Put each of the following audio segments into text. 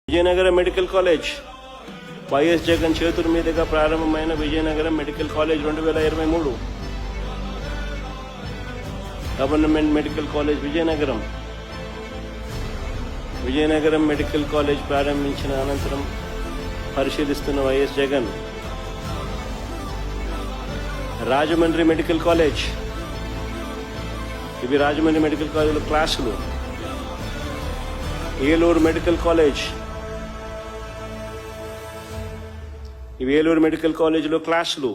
Vizianagaram medical college YS Jagan చేతుల మీదుగా ప్రారంభమైన Vizianagaram medical college 2023 government medical college Vizianagaram medical college ప్రారంభించిన అనంతరం పరిశీలిస్తున్న YS Jagan Rajahmundry medical college. ఇవి రాజమండ్రి మెడికల్ కాలేజీలో క్లాసులు. ఏలూరు మెడికల్ కాలేజ్, ఇవి ఏలూరు మెడికల్ కాలేజీలో క్లాసులు.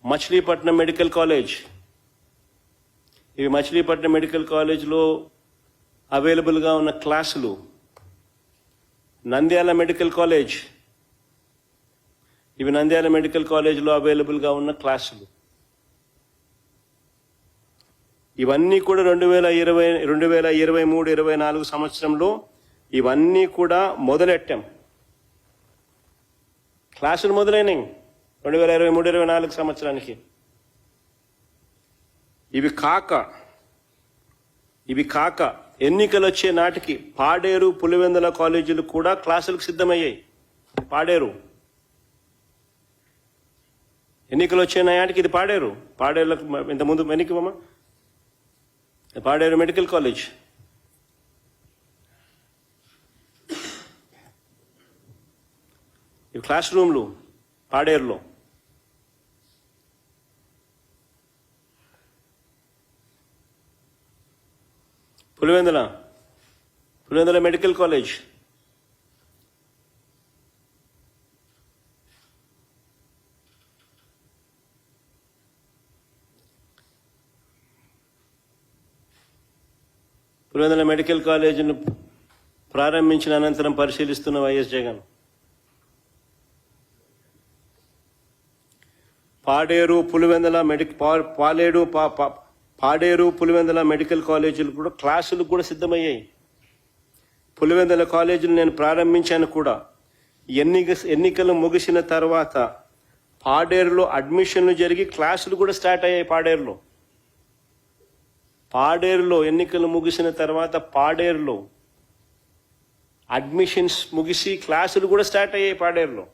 మచిలీపట్నం మెడికల్ కాలేజ్, ఇవి మచిలీపట్నం మెడికల్ కాలేజీలో అవైలబుల్గా ఉన్న క్లాసులు. నంద్యాల మెడికల్ కాలేజ్, ఇవి నంద్యాల మెడికల్ కాలేజీలో అవైలబుల్గా ఉన్న క్లాసులు. ఇవన్నీ కూడా 2023-24 సంవత్సరంలో ఇవన్నీ కూడా మొదలెట్టాం. క్లాసులు మొదలైనవి 2023-24 సంవత్సరానికి. ఇవి కాక ఎన్నికలు వచ్చే నాటికి పాడేరు, పులివెందుల కాలేజీలు కూడా క్లాసులకు సిద్ధమయ్యాయి. పాడేరు ఎన్నికలు వచ్చే నాటికి ఇది పాడేరులకు ఇంతకుముందు వెనక్కి పాడేరు మెడికల్ కాలేజ్. ఈ క్లాస్ రూమ్లు పాడేరులో. Pulivendula medical college, Pulivendula medical కాలేజీని ప్రారంభించిన అనంతరం పరిశీలిస్తున్న వైఎస్ జగన్ పాడేరు పులివెందుల మెడికల్ కాలేజీలు కూడా క్లాసులు కూడా సిద్ధమయ్యాయి. పులివెందుల కాలేజీలు నేను ప్రారంభించాను కూడా. ఎన్నికలు ముగిసిన తర్వాత పాడేరులో అడ్మిషన్లు జరిగి క్లాసులు కూడా స్టార్ట్ అయ్యాయి. పాడేరులో ఎన్నికలు ముగిసిన తర్వాత పాడేరులో అడ్మిషన్స్ ముగిసి క్లాసులు కూడా స్టార్ట్ అయ్యాయి పాడేరులో.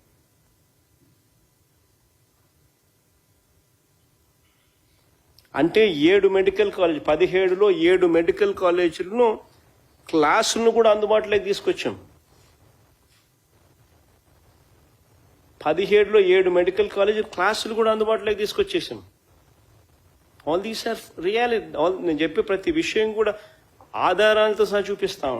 అంటే 7 మెడికల్ కాలేజ్, 17లో 7 మెడికల్ కాలేజీలను క్లాసులను కూడా అందుబాటులోకి తీసుకొచ్చాం. 17లో 7 మెడికల్ కాలేజీ క్లాసులు కూడా అందుబాటులోకి తీసుకొచ్చేసాం. All these are reality. నేను చెప్పే ప్రతి విషయం కూడా ఆధారాలతో సహా చూపిస్తాం.